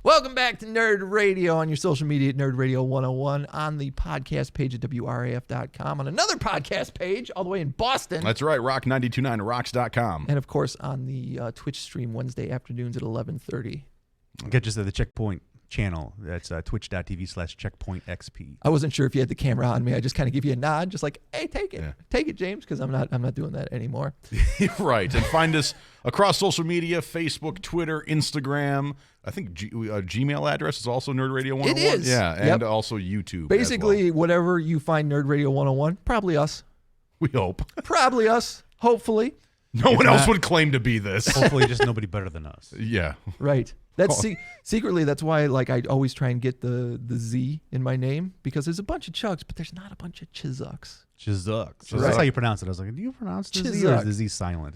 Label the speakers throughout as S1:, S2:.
S1: Welcome back to Nerd Radio on your social media at Nerd Radio 101, on the podcast page at WRAF.com, on another podcast page all the way in Boston.
S2: That's right, rock929rocks.com.
S1: And, of course, on the Twitch stream Wednesday afternoons at 11:30.
S3: Get just the Checkpoint channel. That's twitch.tv/checkpointxp.
S1: I wasn't sure if you had the camera on me. I just kind of give you a nod, just like, hey, take it. Yeah. Take it, James, because I'm not doing that anymore.
S2: Right. And find us across social media, Facebook, Twitter, Instagram. I think Gmail address is also Nerd Radio 101.
S1: It is.
S2: Yeah, and also YouTube.
S1: Basically, whatever you find Nerd Radio 101, probably us.
S2: We hope.
S1: Probably us, hopefully.
S2: No one else would claim to be this.
S3: Hopefully just nobody better than us.
S2: Yeah.
S1: Right. That's secretly, that's why I always try and get the Z in my name, because there's a bunch of Chucks, but there's not a bunch of Chizucks.
S3: Chizucks. So that's how you pronounce it. I was like, do you pronounce the Z, or is the Z silent?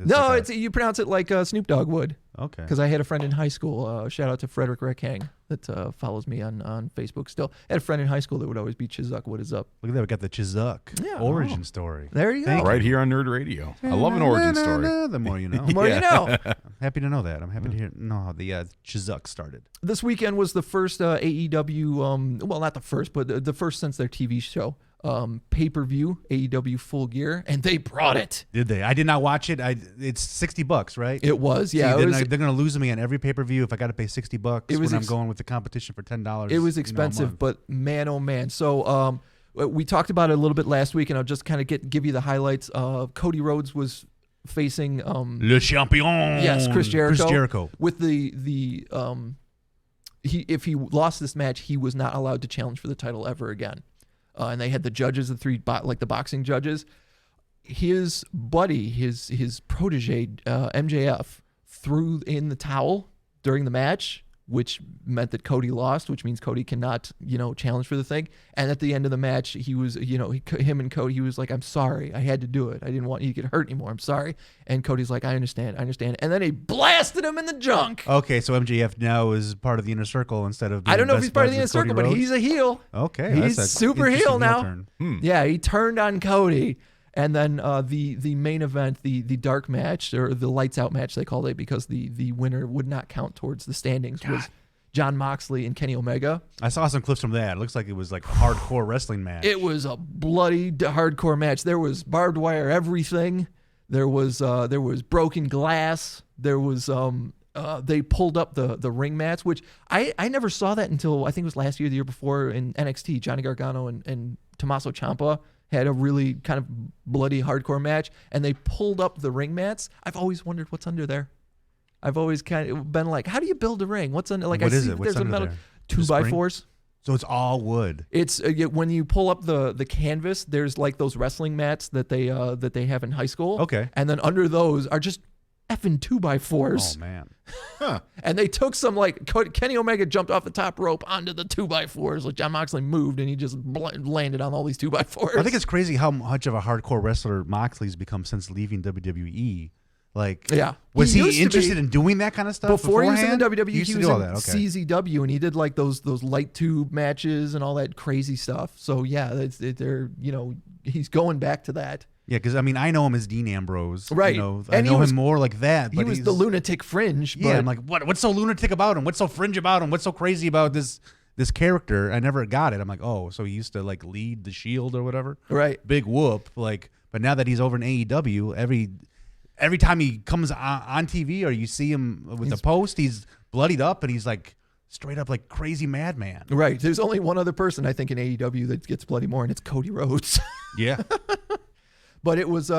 S1: You pronounce it like Snoop Dogg would.
S3: Okay.
S1: Because I had a friend in high school, shout out to Frederick Reckhang, that follows me on Facebook still. I had a friend in high school that would always be Chizuck, what is up?
S3: Look at that, we got the Chizuck origin story.
S1: There you go.
S2: Right here on Nerd Radio. I love an origin story.
S3: The more you know.
S1: The more you know.
S3: I'm happy to know that. I'm happy to know how the Chizuck started.
S1: This weekend was the first AEW, well, not the first, but the first since their TV show. Pay-per-view, AEW Full Gear, and they brought it.
S3: Did they? I did not watch it. It's $60, right?
S1: It was, yeah.
S3: See, they're going to lose me on every pay-per-view if I got to pay $60 when I'm going with the competition for $10.
S1: It was expensive, but man, oh man. So we talked about it a little bit last week, and I'll just kind of give you the highlights. Cody Rhodes was facing
S3: Le Champion.
S1: Yes, Chris Jericho.
S3: Chris Jericho.
S1: With if he lost this match, he was not allowed to challenge for the title ever again. And they had the judges, the three, like the boxing judges. His buddy, his protege, MJF, threw in the towel during the match, which meant that Cody lost, which means Cody cannot, challenge for the thing. And at the end of the match, he was, him and Cody, he was like, I'm sorry, I had to do it. I didn't want you to get hurt anymore. I'm sorry. And Cody's like, I understand. And then he blasted him in the junk.
S3: Okay, so MJF now is part of the Inner Circle instead of being
S1: I don't know if he's part of the Inner Circle, but he's a heel.
S3: Okay.
S1: He's super heel now. Yeah, he turned on Cody. And then the main event, the dark match, or the lights out match, they called it, because the winner would not count towards the standings, was Jon Moxley and Kenny Omega.
S3: I saw some clips from that. It looks like it was like a hardcore wrestling match.
S1: It was a bloody hardcore match. There was barbed wire everything. There was broken glass. There was they pulled up the ring mats, which I never saw that until I think it was last year, the year before in NXT. Johnny Gargano and Tommaso Ciampa had a really kind of bloody hardcore match, and they pulled up the ring mats. I've always wondered what's under there. I've always kind of been like, how do you build a ring? What's under? Like,
S3: what
S1: I
S3: is
S1: see
S3: it? What's
S1: there's a metal 2x4s.
S3: So it's all wood.
S1: It's when you pull up the canvas, there's like those wrestling mats that they have in high school.
S3: Okay.
S1: And then under those are just effing 2x4s.
S3: Oh man.
S2: Huh.
S1: And they took some, like, Kenny Omega jumped off the top rope onto the 2x4s. Like, Jon Moxley moved and he just landed on all these 2x4s.
S3: I think it's crazy how much of a hardcore wrestler Moxley's become since leaving WWE. Like,
S1: yeah,
S3: was he interested in doing that kind of stuff
S1: before he was in the WWE?
S3: He was in
S1: CZW, and he did like those light tube matches and all that crazy stuff. So yeah, they're he's going back to that.
S3: Yeah, because I mean, I know him as Dean Ambrose,
S1: right?
S3: I know him more like that. But
S1: he was the lunatic fringe.
S3: Yeah,
S1: but
S3: I'm like, what's so lunatic about him? What's so fringe about him? What's so crazy about this character? I never got it. I'm like, oh, so he used to like lead the Shield or whatever,
S1: right?
S3: Big whoop, like. But now that he's over in AEW, every time he comes on TV or you see him with the post, he's bloodied up and he's like straight up like crazy madman.
S1: Right. There's only one other person I think in AEW that gets bloody more, and it's Cody Rhodes.
S3: Yeah.
S1: But it was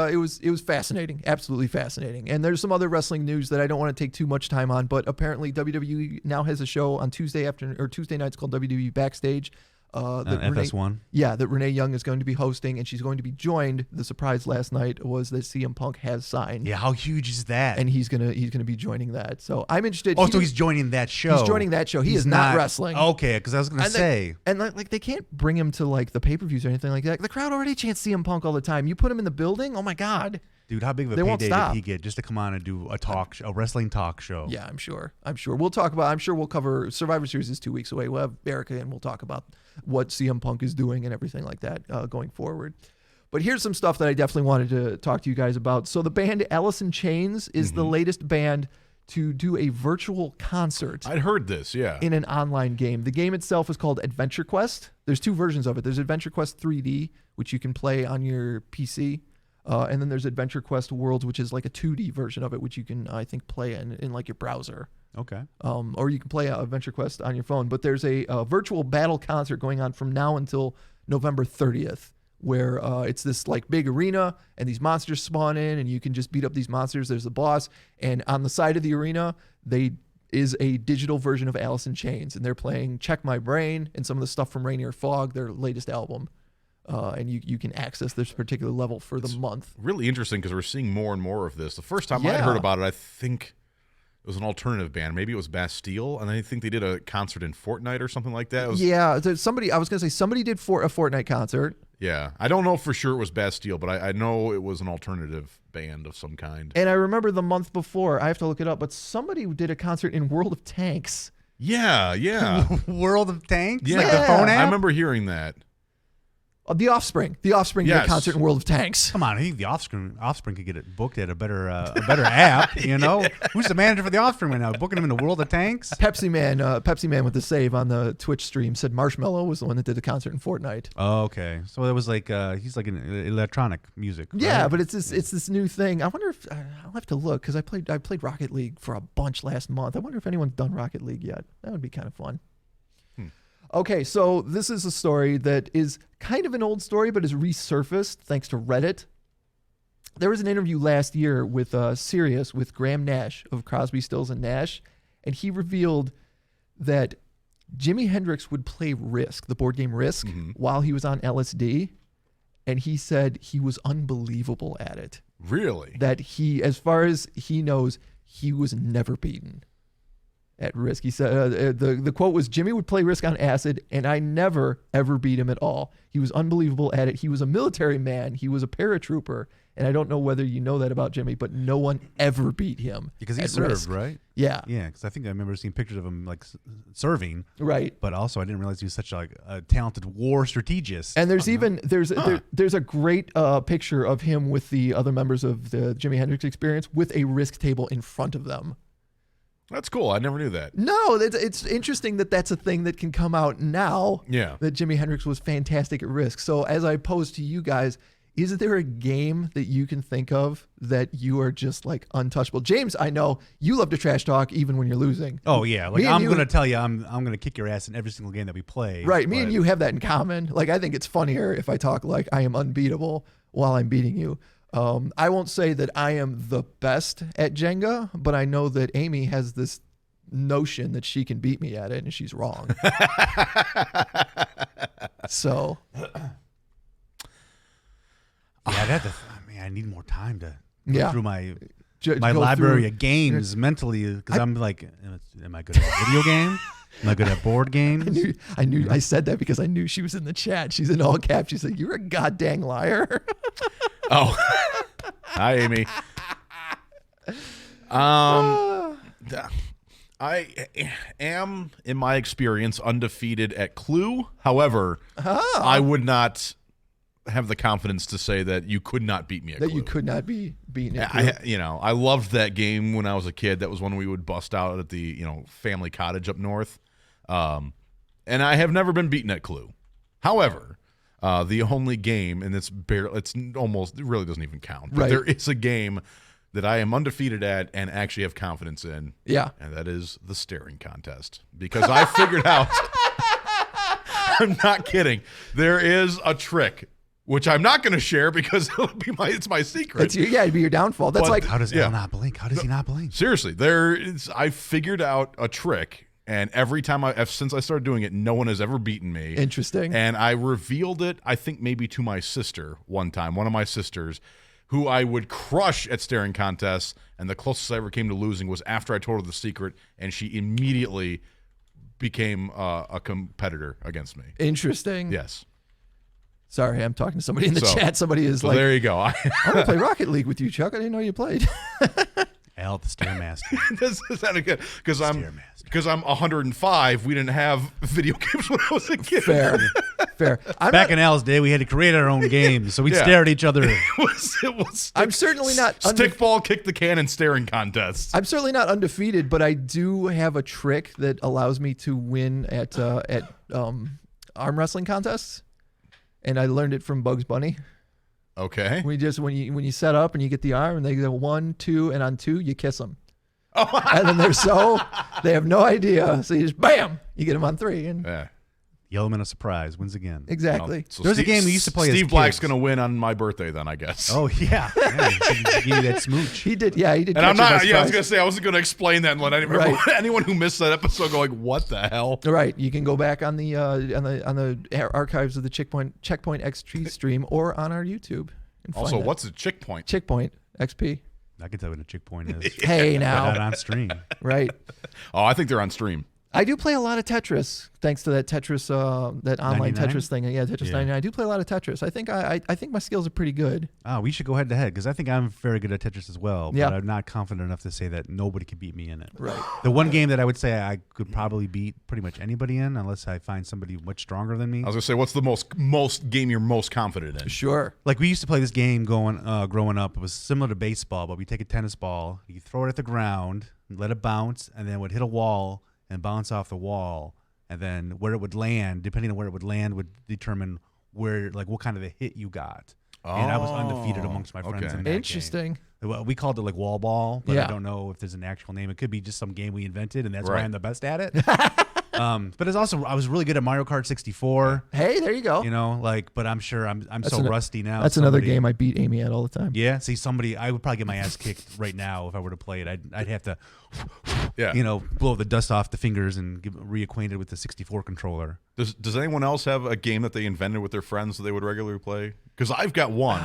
S1: fascinating, absolutely fascinating. And there's some other wrestling news that I don't want to take too much time on, but apparently WWE now has a show on Tuesday nights called WWE Backstage.
S3: FS1.
S1: That Renee Young is going to be hosting, and she's going to be joined. The surprise last night was that CM Punk has signed.
S3: Yeah, how huge is that?
S1: And he's gonna be joining that. So I'm interested.
S3: Oh, so he's joining that show.
S1: He's joining that show. He's not wrestling.
S3: Okay, because I was gonna say.
S1: And like they can't bring him to like the pay-per-views or anything like that. The crowd already chants CM Punk all the time. You put him in the building, oh my God.
S3: Dude, how big of a payday did he get just to come on and do a wrestling talk show?
S1: Yeah, I'm sure. We'll talk about. I'm sure we'll cover Survivor Series is 2 weeks away. We'll have Erica and we'll talk about what CM Punk is doing and everything like that going forward. But here's some stuff that I definitely wanted to talk to you guys about. So the band Alice in Chains is the latest band to do a virtual concert
S2: I'd heard this, yeah.
S1: in an online game. The game itself is called Adventure Quest. There's 2 versions of it. There's Adventure Quest 3D, which you can play on your PC. And then there's Adventure Quest Worlds, which is like a 2D version of it, which you can, I think, play in like your browser.
S3: Okay.
S1: Or you can play Adventure Quest on your phone. But there's a virtual battle concert going on from now until November 30th, where it's this like big arena and these monsters spawn in and you can just beat up these monsters. There's the boss. And on the side of the arena, is a digital version of Alice in Chains. And they're playing Check My Brain and some of the stuff from Rainier Fog, their latest album. And you can access this particular level for the month.
S2: Really interesting because we're seeing more and more of this. The first time I heard about it, I think it was an alternative band. Maybe it was Bastille, and I think they did a concert in Fortnite or something like that.
S1: Somebody did a Fortnite concert.
S2: Yeah, I don't know for sure it was Bastille, but I know it was an alternative band of some kind.
S1: And I remember the month before, I have to look it up, but somebody did a concert in World of Tanks.
S2: Yeah.
S3: World of Tanks?
S2: Yeah.
S3: Like the phone app?
S2: I remember hearing that.
S1: The Offspring. The Offspring did a concert in World of Tanks.
S3: Come on, I think the Offspring could get it booked at a better app. You know, who's the manager for the Offspring right now? Booking them in the World of Tanks.
S1: Pepsi Man with the save on the Twitch stream said Marshmello was the one that did the concert in Fortnite.
S3: Oh, okay. So it was like he's like an electronic music. Right?
S1: Yeah, but it's this new thing. I wonder if I'll have to look because I played Rocket League for a bunch last month. I wonder if anyone's done Rocket League yet. That would be kind of fun. Okay, so this is a story that is kind of an old story, but is resurfaced thanks to Reddit. There was an interview last year with Sirius with Graham Nash of Crosby, Stills, and Nash, and he revealed that Jimi Hendrix would play Risk, the board game Risk, while he was on LSD, and he said he was unbelievable at it.
S2: Really?
S1: That he, as far as he knows, he was never beaten at Risk. He said the quote was, "Jimmy would play Risk on acid, and I never, ever beat him at all. He was unbelievable at it. He was a military man. He was a paratrooper. And I don't know whether you know that about Jimmy, but no one ever beat him
S3: because he
S1: at
S3: served,
S1: Risk."
S3: right?
S1: Yeah.
S3: Yeah, because I think I remember seeing pictures of him like serving.
S1: Right.
S3: But also I didn't realize he was such a talented war strategist.
S1: And there's there's a great picture of him with the other members of the Jimi Hendrix Experience with a Risk table in front of them.
S2: That's cool. I never knew that.
S1: No, it's interesting that that's a thing that can come out now.
S2: Yeah.
S1: That Jimi Hendrix was fantastic at Risk. So as I pose to you guys, is there a game that you can think of that you are just like untouchable? James, I know you love to trash talk even when you're losing.
S3: Oh yeah, like I'm gonna tell you, I'm gonna kick your ass in every single game that we play.
S1: Right, me and you have that in common. Like I think it's funnier if I talk like I am unbeatable while I'm beating you. I won't say that I am the best at Jenga, but I know that Amy has this notion that she can beat me at it, and she's wrong. So,
S3: yeah, I need more time to go through my
S1: go
S3: library of games mentally, because I'm like, am I good at video game? Am I good at board games?
S1: I knew. I said that because I knew she was in the chat. She's in all caps. She said, "You're a goddamn liar."
S2: Oh, hi, Amy. I am, in my experience, undefeated at Clue. However, I would not have the confidence to say that you could not beat me at Clue.
S1: That you could not be beaten at Clue.
S2: I loved that game when I was a kid. That was one we would bust out at the family cottage up north. And I have never been beaten at Clue. However, the only game, and it really doesn't even count, but there is a game that I am undefeated at and actually have confidence in. Yeah. And that is the staring contest. Because I figured out, I'm not kidding, there is a trick, which I'm not going to share because it's my secret.
S1: It'd be your downfall. That's like,
S3: how does Al not blink? How does he not blink?
S2: Seriously, I figured out a trick. And every time since I started doing it, no one has ever beaten me.
S1: Interesting.
S2: And I revealed it, I think maybe to my sister one time, one of my sisters, who I would crush at staring contests. And the closest I ever came to losing was after I told her the secret, and she immediately became a competitor against me.
S1: Interesting.
S2: Yes. Sorry,
S1: I'm talking to somebody in the chat. Somebody is like,
S2: there you go.
S1: I want to play Rocket League with you, Chuck. I didn't know you played.
S3: Al, the Stairmaster.
S2: This is not good because I'm 105. We didn't have video games when I was a kid.
S1: Fair. Fair.
S3: Back in Al's day, we had to create our own games, so we'd stare at each other.
S2: It was
S1: I'm certainly not
S2: stickball, kick the can, and staring contests.
S1: I'm certainly not undefeated, but I do have a trick that allows me to win at arm wrestling contests, and I learned it from Bugs Bunny.
S2: Okay.
S1: When you set up and you get the arm, and they go 1, 2, and on 2 you kiss them. And then they have no idea, so you just bam, you get them on 3, and
S3: The element of surprise wins again.
S1: Exactly.
S2: So
S3: There's a game we used to play as
S2: Steve Black's
S3: kids.
S2: going to win on my birthday then, I guess.
S3: Oh, yeah. He gave you that smooch.
S1: He did. Yeah, he did.
S2: And I'm
S1: catch
S2: not.
S1: it by
S2: Yeah, I was
S1: surprise.
S2: going to say I wasn't going to explain that and let anyone who missed that episode go like, "What the hell?"
S1: Right. You can go back on the archives of the Checkpoint XP stream or on our YouTube. And find
S2: Also,
S1: that.
S2: what's a chick point?
S1: Checkpoint XP?
S3: I can tell you what a chick point is.
S1: Hey
S3: But not
S1: now.
S3: on stream.
S1: Right.
S2: Oh, I think they're on stream.
S1: I do play a lot of Tetris, thanks to that Tetris, that online
S3: 99?
S1: Tetris thing. Yeah, Tetris 99. I do play a lot of Tetris. I think I think my skills are pretty good.
S3: Oh, we should go head to head because I think I'm very good at Tetris as well. But
S1: Yeah.
S3: I'm not confident enough to say that nobody can beat me in it.
S1: Right.
S3: The one game that I would say I could probably beat pretty much anybody in, unless I find somebody much stronger than me.
S2: I was going to say, what's the most game you're most confident in?
S1: Sure.
S3: Like we used to play this game growing up. It was similar to baseball, but we take a tennis ball, you throw it at the ground, let it bounce, and then it would hit a wall and bounce off the wall, and then where it would land, depending on where it would land, would determine what kind of a hit you got. And I was undefeated amongst my friends in that
S1: Interesting.
S3: game. Well, we called it like wall ball, but
S1: Yeah.
S3: I don't know if there's an actual name. It could be just some game we invented, and that's why
S2: Right.
S3: I'm the best at it. But it's also I was really good at Mario Kart 64.
S1: Hey, there you go.
S3: You know, but I'm sure I'm
S1: That's
S3: so
S1: an-
S3: rusty now.
S1: That's another
S3: somebody-
S1: game I beat Amy at all the time.
S3: Yeah, see, I would probably get my ass kicked right now if I were to play it. I'd have to, blow the dust off the fingers and get reacquainted with the 64 controller.
S2: Does anyone else have a game that they invented with their friends that they would regularly play? Because I've got one.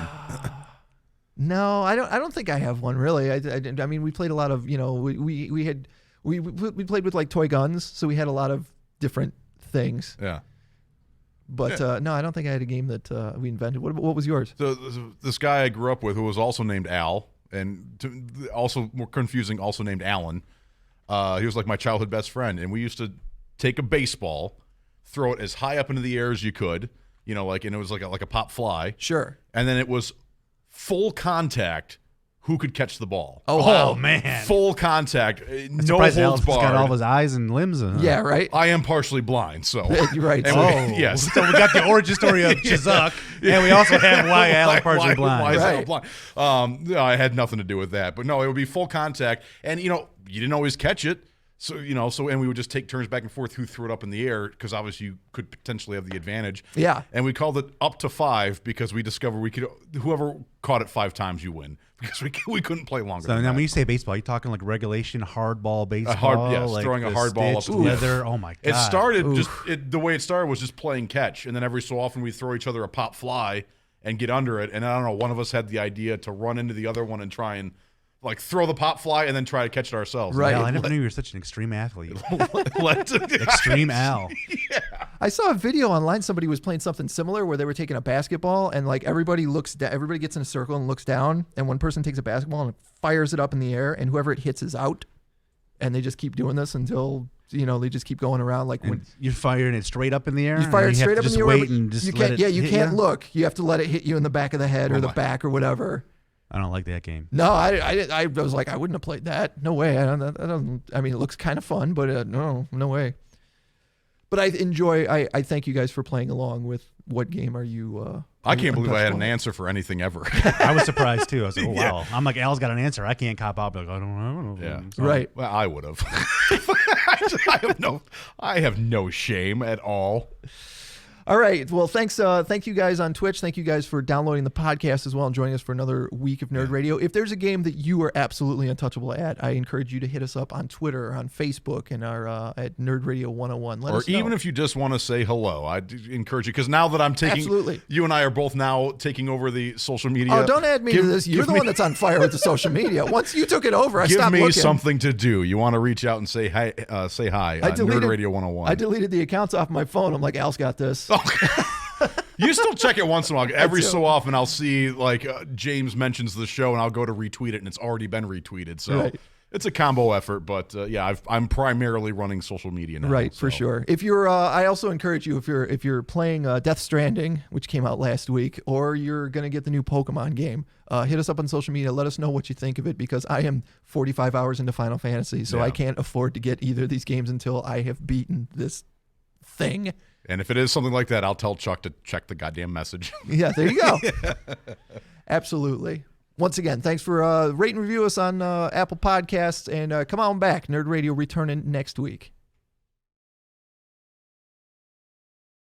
S1: No, I don't think I have one really. I mean, we played a lot of, we played with like toy guns, so we had a lot of different things.
S2: Yeah.
S1: But no, I don't think I had a game that we invented. What was yours?
S2: So this guy I grew up with, who was also named Al, and also more confusing, also named Alan. He was like my childhood best friend, and we used to take a baseball, throw it as high up into the air as you could, and it was like a pop fly.
S1: Sure.
S2: And then it was full contact. Who could catch the ball?
S1: Oh, wow.
S3: Man,
S2: Full contact. No
S3: surprised
S2: holds
S3: Al's got all of
S2: barred.
S3: his eyes and limbs.
S1: Yeah, right.
S2: I am partially blind, so.
S1: You're right.
S2: And yes.
S3: So we got the origin story of Chizuk, and we also have why Al is partially blind.
S2: Why is Al
S1: Right.
S2: blind? No, I had nothing to do with that. But no, it would be full contact. And, you didn't always catch it. So, and we would just take turns back and forth who threw it up in the air because obviously you could potentially have the advantage.
S1: Yeah.
S2: And we called it up to 5 because we discovered whoever caught it 5 times, you win because we couldn't play longer.
S3: So
S2: than
S3: now
S2: that.
S3: when you say baseball, you're talking like regulation hardball baseball?
S2: Throwing a
S3: the
S2: hard ball up
S3: stitched
S2: to the-
S3: leather. Oh, my God.
S2: It started the way it started was just playing catch, and then every so often we throw each other a pop fly and get under it. And I don't know, one of us had the idea to run into the other one and try and throw the pop fly and then try to catch it ourselves.
S1: Right.
S3: Al, I never knew you were such an extreme athlete.
S2: Extreme.
S3: Extreme Al.
S1: I saw a video online. Somebody was playing something similar where they were taking a basketball and everybody everybody gets in a circle and looks down, and one person takes a basketball and fires it up in the air, and whoever it hits is out. And they just keep doing this until they just keep going around when
S3: You're firing it straight up in the air?
S1: you fire
S3: or
S1: it straight up in
S3: just
S1: the air.
S3: wait and just
S1: you
S3: let
S1: can't.
S3: it
S1: Yeah, you
S3: hit
S1: can't
S3: you?
S1: look. You have to let it hit you in the back of the head or the back or whatever.
S3: I don't like that game.
S1: No, I was like, I wouldn't have played that. No way. I mean, it looks kind of fun, but no way. But I enjoy. I thank you guys for playing along with. What game are you?
S2: I can't believe I had an
S1: untouchable?
S2: answer for anything ever.
S3: I was surprised too. I was like, oh, wow. I'm like, Al's got an answer. I can't cop out. Like, I don't know.
S2: Yeah.
S3: So-
S1: Right.
S2: Well, I would have. I have no shame at all.
S1: All right. Well, thanks. Thank you guys on Twitch. Thank you guys for downloading the podcast as well and joining us for another week of Nerd Radio. If there's a game that you are absolutely untouchable at, I encourage you to hit us up on Twitter or on Facebook and our at Nerd Radio 101. Let
S2: Or
S1: us know.
S2: even if you just want to say hello, I'd encourage you because now that I'm taking,
S1: Absolutely.
S2: you and I are both now taking over the social media.
S1: Oh, don't add me to this. You're the one that's on fire with the social media. Once you took it over, I
S2: Give
S1: stopped
S2: me
S1: looking.
S2: something to do. You want to reach out and say hi? Say hi. Nerd Radio 101.
S1: I deleted the accounts off my phone. I'm like, Al's got this.
S2: You still check it once in a while. Every
S1: do.
S2: so often, I'll see James mentions the show, and I'll go to retweet it, and it's already been retweeted. So
S1: Right.
S2: It's a combo effort, but I'm primarily running social media now.
S1: Right, for sure. If you're, I also encourage you if you're playing Death Stranding, which came out last week, or you're gonna get the new Pokemon game, hit us up on social media. Let us know what you think of it, because I am 45 hours into Final Fantasy, so I can't afford to get either of these games until I have beaten this thing.
S2: And if it is something like that, I'll tell Chuck to check the goddamn message.
S1: Yeah, there you go. Absolutely. Once again, thanks for rate and review us on Apple Podcasts, and come on back. Nerd Radio returning next week.